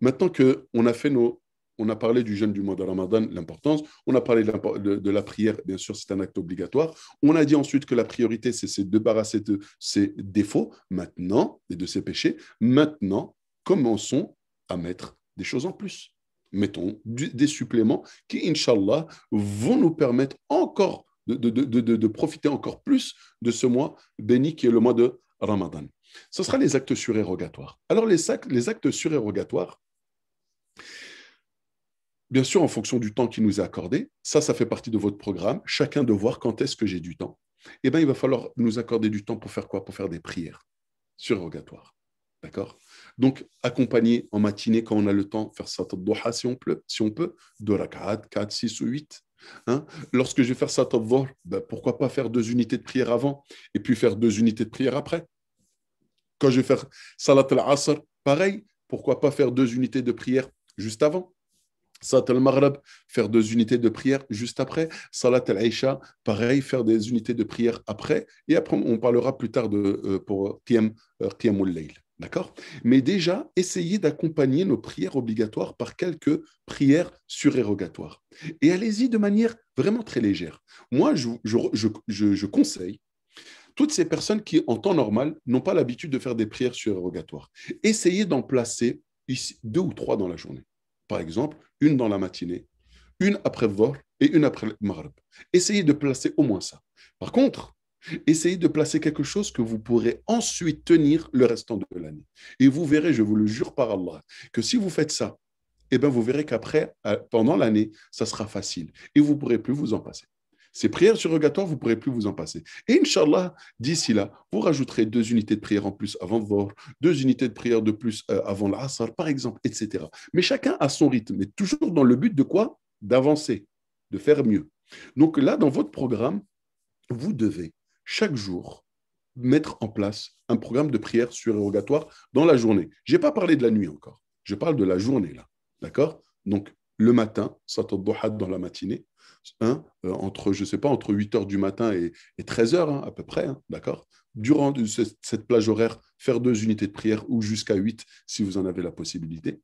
Maintenant qu'on a fait on a parlé du jeûne du mois de Ramadan, l'importance. On a parlé de la prière, bien sûr, c'est un acte obligatoire. On a dit ensuite que la priorité, c'est de se débarrasser de ses défauts maintenant et de ses péchés. Maintenant, commençons à mettre des choses en plus. Mettons des suppléments qui, Inch'Allah, vont nous permettre encore de profiter encore plus de ce mois béni qui est le mois de Ramadan. Ce sera les actes surérogatoires. Alors, les actes surérogatoires, bien sûr, en fonction du temps qui nous est accordé, ça fait partie de votre programme. Chacun de voir quand est-ce que j'ai du temps. Eh bien, il va falloir nous accorder du temps pour faire quoi? Pour faire des prières surérogatoires. D'accord? Donc, accompagner en matinée, quand on a le temps, faire Salat al-Duha si on peut, 2 rak'at, 4, 6 ou 8. Hein? Lorsque je vais faire Salat al-Dhuhr, ben, pourquoi pas faire 2 unités de prière avant et puis faire 2 unités de prière après? Quand je vais faire Salat al-Asr, pareil, pourquoi pas faire 2 unités de prière juste avant? Salat al-Maghrib, faire 2 unités de prière juste après. Salat al-Aisha, pareil, faire des unités de prière après. Et après, on parlera plus tard pour Qiyamul Layl. D'accord? Mais déjà, essayez d'accompagner nos prières obligatoires par quelques prières surérogatoires. Et allez-y de manière vraiment très légère. Moi, je conseille toutes ces personnes qui, en temps normal, n'ont pas l'habitude de faire des prières surérogatoires. Essayez d'en placer ici 2 ou 3 dans la journée. Par exemple, une dans la matinée, une après le Dhuhr et une après le Maghrib. Essayez de placer au moins ça. Par contre, essayez de placer quelque chose que vous pourrez ensuite tenir le restant de l'année. Et vous verrez, je vous le jure par Allah, que si vous faites ça, eh bien, vous verrez qu'après, pendant l'année, ça sera facile et vous ne pourrez plus vous en passer. Ces prières surrogatoires, vous ne pourrez plus vous en passer. Et Inch'Allah, d'ici là, vous rajouterez 2 unités de prière en plus avant le Dhuhr, 2 unités de prière de plus avant l'Asr, par exemple, etc. Mais chacun a son rythme, mais toujours dans le but de quoi? D'avancer, de faire mieux. Donc là, dans votre programme, vous devez chaque jour mettre en place un programme de prière surrogatoire dans la journée. Je n'ai pas parlé de la nuit encore. Je parle de la journée, là. D'accord? Donc, le matin, Salat al-Duha dans la matinée, hein, entre, je ne sais pas, entre 8 heures du matin et 13 heures, hein, à peu près, hein, d'accord? Durant cette plage horaire, faire 2 unités de prière ou jusqu'à 8 si vous en avez la possibilité.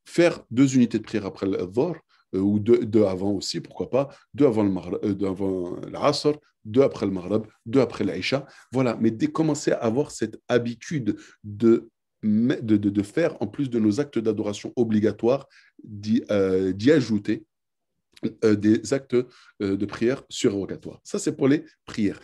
Faire 2 unités de prière après le Dhuhr, ou deux avant aussi, pourquoi pas, 2 avant l'Asr, 2 après le Maghrib, 2 après l'Aïcha. Voilà, mais commencer à avoir cette habitude de faire, en plus de nos actes d'adoration obligatoires, d'y ajouter des actes de prière surrogatoires. Ça, c'est pour les prières.